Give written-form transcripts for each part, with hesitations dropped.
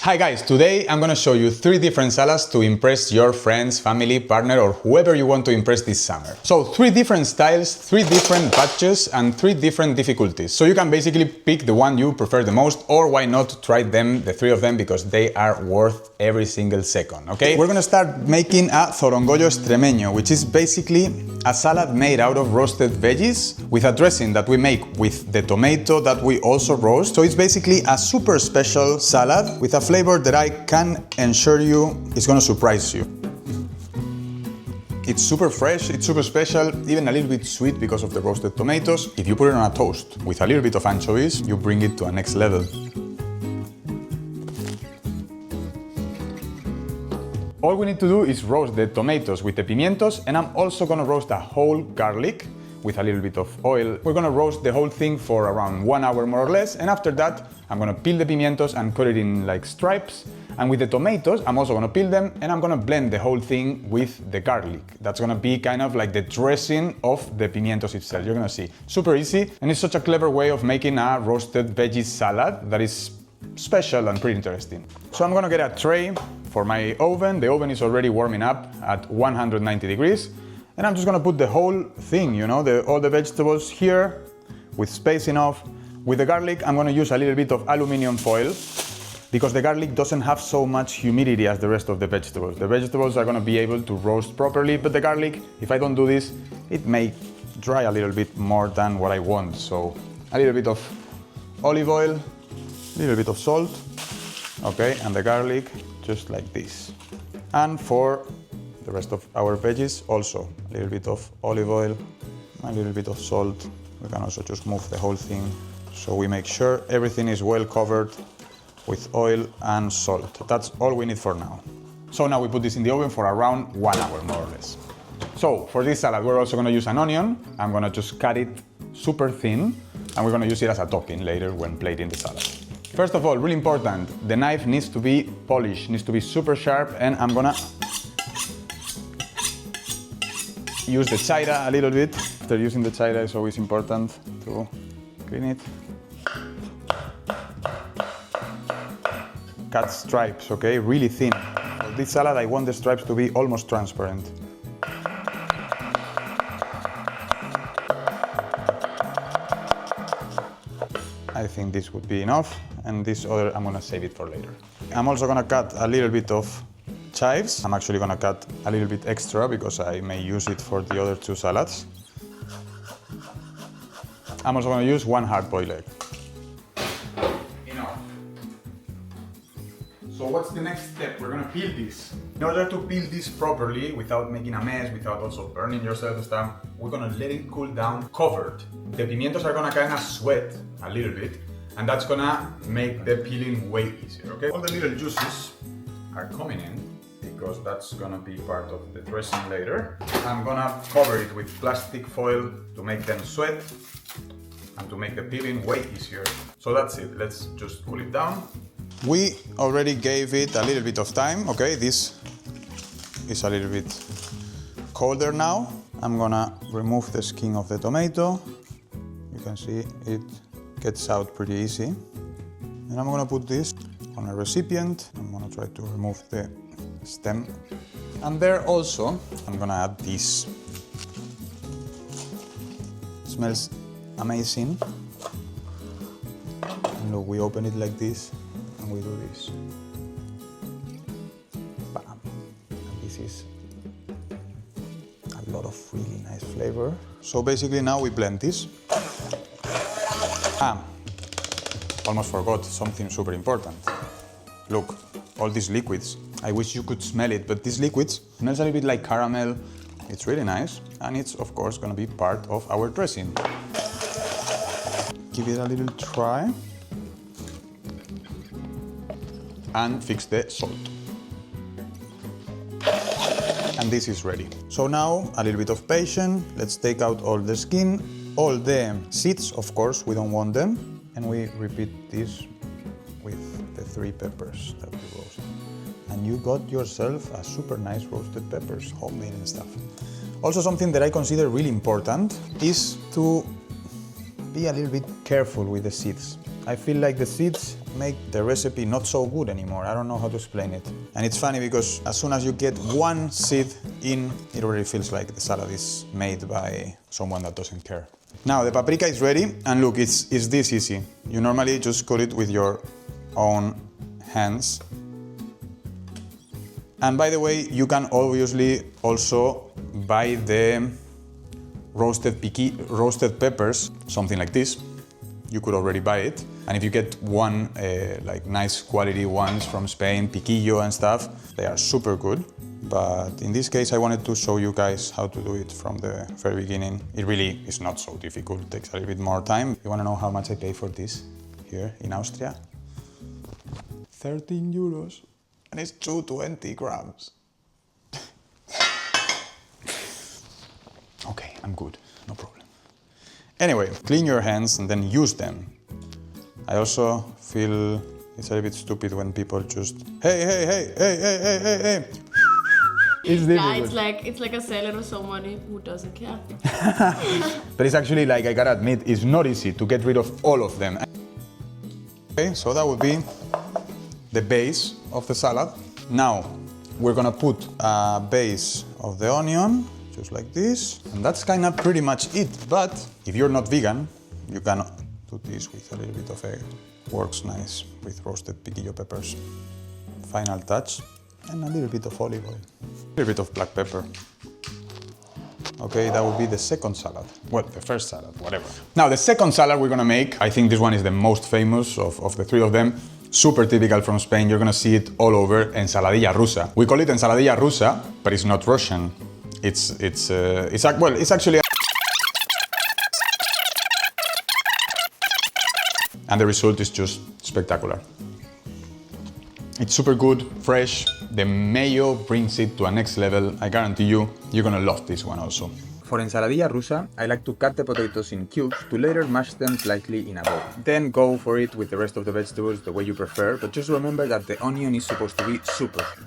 Hi guys, today I'm gonna show you 3 different salads to impress your friends, family, partner or whoever you want to impress this summer. So 3 different styles, 3 different batches and 3 different difficulties. So you can basically pick the one you prefer the most, or why not try them, the 3 of them, because they are worth every single second, okay? We're gonna start making a Zorongollo Extremeño, which is basically a salad made out of roasted veggies with a dressing that we make with the tomato that we also roast. So it's basically a super special salad with a flavor that I can assure you is gonna surprise you. It's super fresh, it's super special, even a little bit sweet because of the roasted tomatoes. If you put it on a toast with a little bit of anchovies, you bring it to a next level. All we need to do is roast the tomatoes with the pimientos, and I'm also gonna roast a whole garlic with a little bit of oil. We're gonna roast the whole thing for around 1 hour more or less, and after that I'm gonna peel the pimientos and cut it in like stripes. And with the tomatoes, I'm also gonna peel them and I'm gonna blend the whole thing with the garlic. That's gonna be kind of like the dressing of the pimientos itself. You're gonna see. Super easy, and it's such a clever way of making a roasted veggie salad that is special and pretty interesting. So I'm gonna get a tray for my oven. The oven is already warming up at 190 degrees. And I'm just gonna put the whole thing, you know, all the vegetables here with space enough. With the garlic, I'm gonna use a little bit of aluminum foil because the garlic doesn't have so much humidity as the rest of the vegetables. The vegetables are gonna be able to roast properly, but the garlic, if I don't do this, it may dry a little bit more than what I want. So a little bit of olive oil, a little bit of salt, okay, and the garlic just like this. And for the rest of our veggies, also a little bit of olive oil, a little bit of salt. We can also just move the whole thing so we make sure everything is well covered with oil and salt. That's all we need for now. So now we put this in the oven for around 1 hour more or less. So for this salad, we're also gonna use an onion. I'm gonna just cut it super thin, and we're gonna use it as a topping later when plating the salad. First of all, really important, the knife needs to be polished, needs to be super sharp, and I'm gonna use the chaira a little bit. After using the chaira, it's always important to clean it. Cut stripes, okay, really thin. For this salad, I want the stripes to be almost transparent. I think this would be enough, and this other, I'm gonna save it for later. I'm also gonna cut a little bit of chives. I'm actually gonna cut a little bit extra because I may use it for the other 2 salads. I'm also gonna use 1 hard-boiled egg. Enough. So what's the next step? We're gonna peel this. In order to peel this properly, without making a mess, without also burning yourself and stuff, we're gonna let it cool down covered. The pimientos are gonna kind of sweat a little bit, and that's gonna make the peeling way easier, okay? All the little juices are coming in, because that's gonna be part of the dressing later. I'm gonna cover it with plastic foil to make them sweat and to make the peeling way easier. So that's it, let's just cool it down. We already gave it a little bit of time, okay? This is a little bit colder now. I'm gonna remove the skin of the tomato. You can see it gets out pretty easy. And I'm gonna put this on a recipient. I'm gonna try to remove the stem. And there also, I'm gonna add this. It smells amazing. And look, we open it like this, and we do this. Bam. And this is a lot of really nice flavor. So basically now we blend this. Almost forgot something super important. Look, all these liquids. I wish you could smell it, but these liquids smells a little bit like caramel. It's really nice, and it's of course gonna be part of our dressing. Give it a little try. And fix the salt. And this is ready. So now, a little bit of patience. Let's take out all the skin, all the seeds, of course, we don't want them. And we repeat this with the 3 peppers that we roasted. And you got yourself a super nice roasted peppers, homemade and stuff. Also, something that I consider really important is to be a little bit careful with the seeds. I feel like the seeds make the recipe not so good anymore. I don't know how to explain it. And it's funny because as soon as you get one seed in, it already feels like the salad is made by someone that doesn't care. Now the paprika is ready, and look, it's this easy. You normally just cut it with your own hands. And by the way, you can obviously also buy the roasted peppers, something like this. You could already buy it. And if you get one, like nice quality ones from Spain, piquillo and stuff, they are super good. But in this case, I wanted to show you guys how to do it from the very beginning. It really is not so difficult, it takes a little bit more time. You wanna know how much I pay for this here in Austria? 13 euros, and it's 220 grams. Okay, I'm good, no problem. Anyway, clean your hands and then use them. I also feel it's a little bit stupid when people just, hey. It's difficult. Yeah, it's like a seller or someone who doesn't care. But it's actually, like, I gotta admit, it's not easy to get rid of all of them. Okay, so that would be the base of the salad. Now, we're gonna put a base of the onion, just like this. And that's kind of pretty much it. But if you're not vegan, you can do this with a little bit of egg. Works nice with roasted piquillo peppers. Final touch, and a little bit of olive oil. A little bit of black pepper. Okay, that would be the second salad. Well, the first salad, whatever. Now, the second salad we're gonna make, I think this one is the most famous of the three of them. Super typical from Spain, you're gonna see it all over, Ensaladilla Rusa. We call it Ensaladilla Rusa, but it's not Russian. It's actually... And the result is just spectacular. It's super good, fresh. The mayo brings it to a next level. I guarantee you, you're gonna love this one also. For Ensaladilla Rusa, I like to cut the potatoes in cubes to later mash them slightly in a bowl. Then go for it with the rest of the vegetables the way you prefer, but just remember that the onion is supposed to be super thin.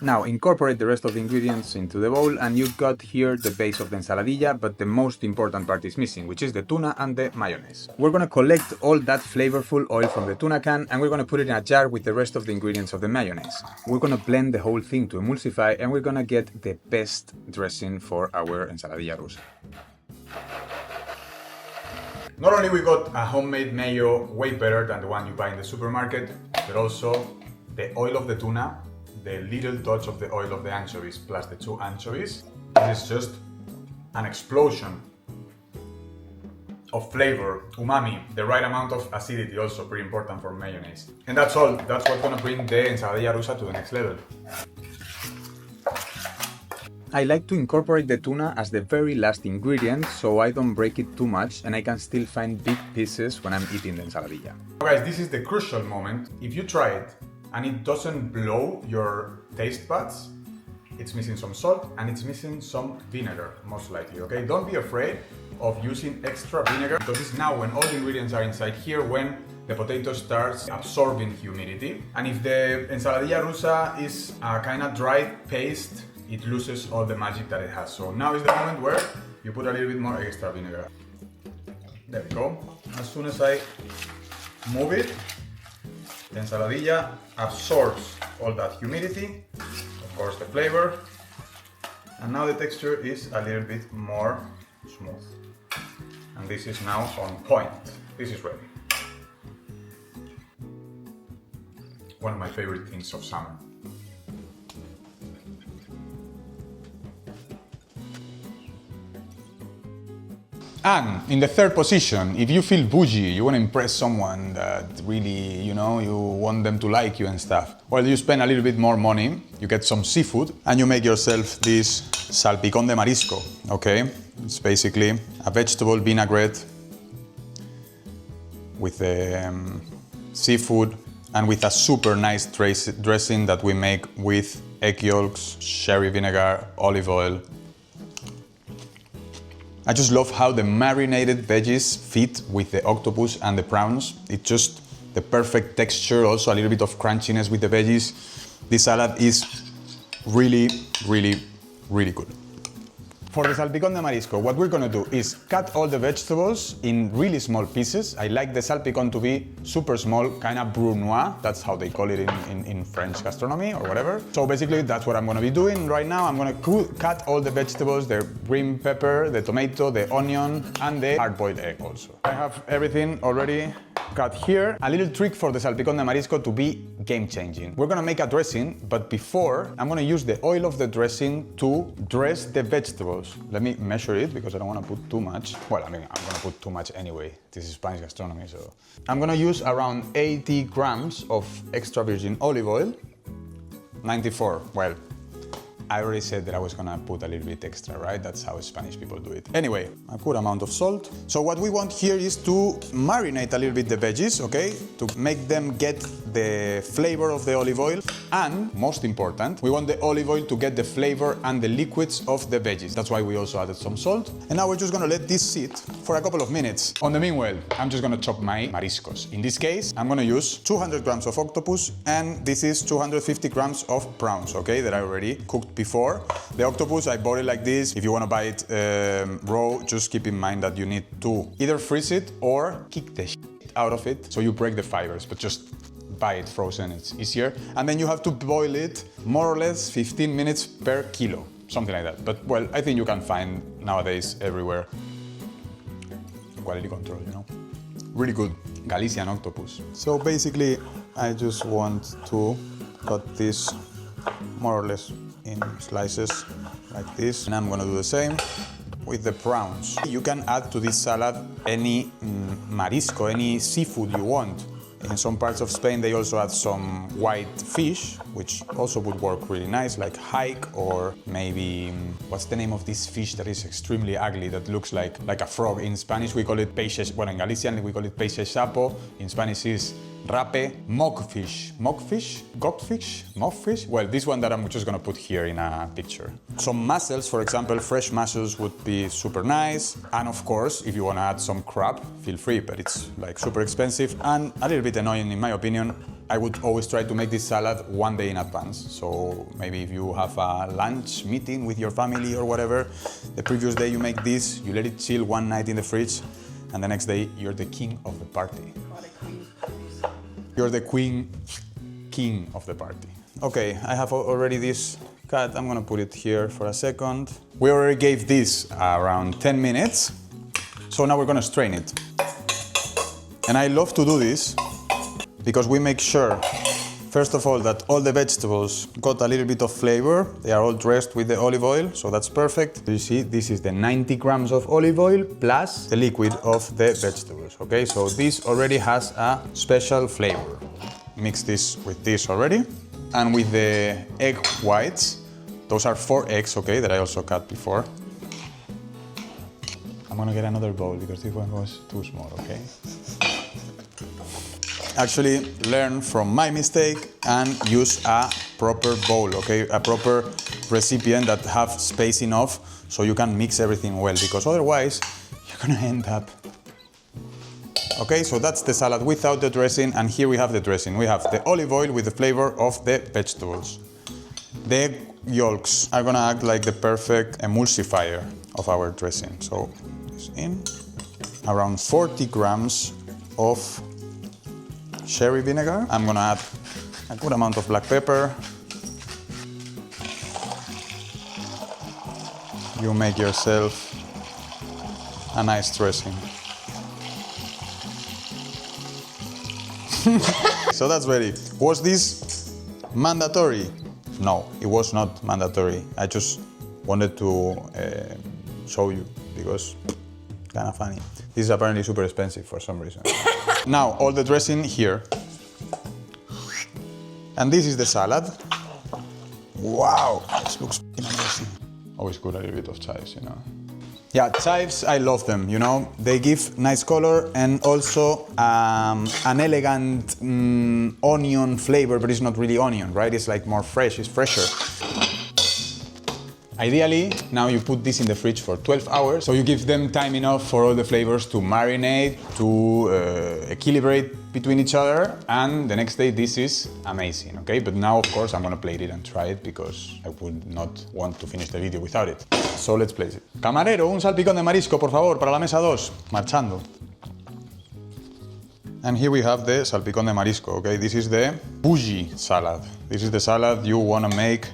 Now incorporate the rest of the ingredients into the bowl, and you've got here the base of the ensaladilla, but the most important part is missing, which is the tuna and the mayonnaise. We're gonna collect all that flavorful oil from the tuna can, and we're gonna put it in a jar with the rest of the ingredients of the mayonnaise. We're gonna blend the whole thing to emulsify, and we're gonna get the best dressing for our ensaladilla rusa. Not only we got a homemade mayo way better than the one you buy in the supermarket, but also the oil of the tuna, the little touch of the oil of the anchovies plus the 2 anchovies. This is just an explosion of flavor, umami, the right amount of acidity, also pretty important for mayonnaise. And that's all. That's what's gonna bring the ensaladilla rusa to the next level. I like to incorporate the tuna as the very last ingredient, so I don't break it too much and I can still find big pieces when I'm eating the ensaladilla. Guys, this is the crucial moment. If you try it and it doesn't blow your taste buds, it's missing some salt and it's missing some vinegar, most likely, okay? Don't be afraid of using extra vinegar, because it's now when all the ingredients are inside here when the potato starts absorbing humidity. And if the ensaladilla rusa is a kind of dry paste, it loses all the magic that it has. So now is the moment where you put a little bit more extra vinegar. There we go. As soon as I move it, the ensaladilla absorbs all that humidity, of course the flavor, and now the texture is a little bit more smooth. And this is now on point. This is ready. One of my favorite things of summer. And in the third position, if you feel bougie, you want to impress someone that really, you know, you want them to like you and stuff, well, you spend a little bit more money, you get some seafood, and you make yourself this Salpicón de Marisco, okay? It's basically a vegetable vinaigrette with seafood and with a super nice dressing that we make with egg yolks, sherry vinegar, olive oil. I just love how the marinated veggies fit with the octopus and the prawns. It's just the perfect texture, also a little bit of crunchiness with the veggies. This salad is really, really, really good. For the Salpicón de Marisco, what we're gonna do is cut all the vegetables in really small pieces. I like the salpicon to be super small, kind of brunoise. That's how they call it in French gastronomy or whatever. So basically that's what I'm gonna be doing right now. I'm gonna cut all the vegetables, the green pepper, the tomato, the onion, and the hard-boiled egg also. I have everything already cut here. A little trick for the Salpicón de Marisco to be game-changing. We're gonna make a dressing, but before, I'm gonna use the oil of the dressing to dress the vegetables. Let me measure it because I don't want to put too much. Well, I mean, I'm going to put too much anyway. This is Spanish gastronomy, so. I'm going to use around 80 grams of extra virgin olive oil. 94, well, I already said that I was gonna put a little bit extra, right? That's how Spanish people do it. Anyway, a good amount of salt. So what we want here is to marinate a little bit the veggies, okay? To make them get the flavor of the olive oil. And, most important, we want the olive oil to get the flavor and the liquids of the veggies. That's why we also added some salt. And now we're just gonna let this sit for a couple of minutes. On the meanwhile, I'm just gonna chop my mariscos. In this case, I'm gonna use 200 grams of octopus, and this is 250 grams of prawns, okay? That I already cooked before. The octopus, I bought it like this. If you want to buy it raw, just keep in mind that you need to either freeze it or kick the shit out of it so you break the fibers, but just buy it frozen, it's easier. And then you have to boil it more or less 15 minutes per kilo, something like that. But well, I think you can find nowadays everywhere. Quality control, you know. Really good Galician octopus. So basically, I just want to cut this more or less in slices like this, and I'm gonna do the same with the prawns. You can add to this salad any marisco, any seafood you want. In some parts of Spain they also add some white fish, which also would work really nice, like hake, or maybe, what's the name of this fish that is extremely ugly, that looks like a frog? In Spanish we call it peixe, well in Galician we call it peixe sapo, in Spanish is rape, mockfish, mockfish. Well, this one that I'm just gonna put here in a picture. Some mussels, for example, fresh mussels would be super nice. And of course, if you wanna add some crab, feel free, but it's like super expensive and a little bit annoying in my opinion. I would always try to make this salad one day in advance. So maybe if you have a lunch meeting with your family or whatever, the previous day you make this, you let it chill one night in the fridge, and the next day you're the king of the party. You're the king of the party. Okay, I have already this cut. I'm gonna put it here for a second. We already gave this around 10 minutes. So now we're gonna strain it. And I love to do this because we make sure, first of all, that all the vegetables got a little bit of flavor. They are all dressed with the olive oil, so that's perfect. You see, this is the 90 grams of olive oil plus the liquid of the vegetables, okay? So this already has a special flavor. Mix this with this already. And with the egg whites, those are 4 eggs, okay, that I also cut before. I'm gonna get another bowl because this one was too small, okay? Actually, learn from my mistake and use a proper bowl, okay? A proper recipient that have space enough so you can mix everything well, because otherwise you're gonna end up. Okay, so that's the salad without the dressing, and here we have the dressing. We have the olive oil with the flavor of the vegetables. The egg yolks are gonna act like the perfect emulsifier of our dressing. So, this in. Around 40 grams of sherry vinegar. I'm gonna add a good amount of black pepper. You make yourself a nice dressing. So that's ready. Was this mandatory? No, it was not mandatory. I just wanted to show you because kind of funny. This is apparently super expensive for some reason. Now, all the dressing here. And this is the salad. Wow, this looks amazing. Always good a little bit of chives, you know. Yeah, chives, I love them, you know. They give nice color and also an elegant onion flavor, but it's not really onion, right? It's like more fresh, it's fresher. Ideally, now you put this in the fridge for 12 hours, so you give them time enough for all the flavors to marinate, to equilibrate between each other, and the next day this is amazing, okay? But now, of course, I'm gonna plate it and try it because I would not want to finish the video without it. So let's place it. Camarero, un salpicón de marisco, por favor, para la mesa 2. Marchando. And here we have the salpicón de marisco, okay? This is the bougie salad. This is the salad you wanna make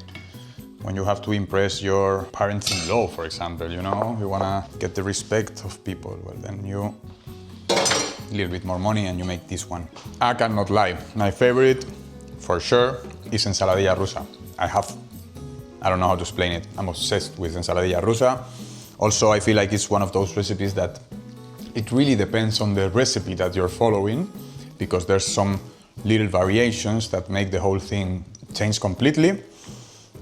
when you have to impress your parents-in-law, for example, you know? You wanna get the respect of people. Well, then you a little bit more money and you make this one. I cannot lie. My favorite, for sure, is Ensaladilla Rusa. I don't know how to explain it. I'm obsessed with Ensaladilla Rusa. Also, I feel like it's one of those recipes that it really depends on the recipe that you're following, because there's some little variations that make the whole thing change completely.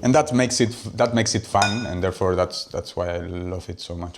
And that makes it fun, and therefore that's why I love it so much.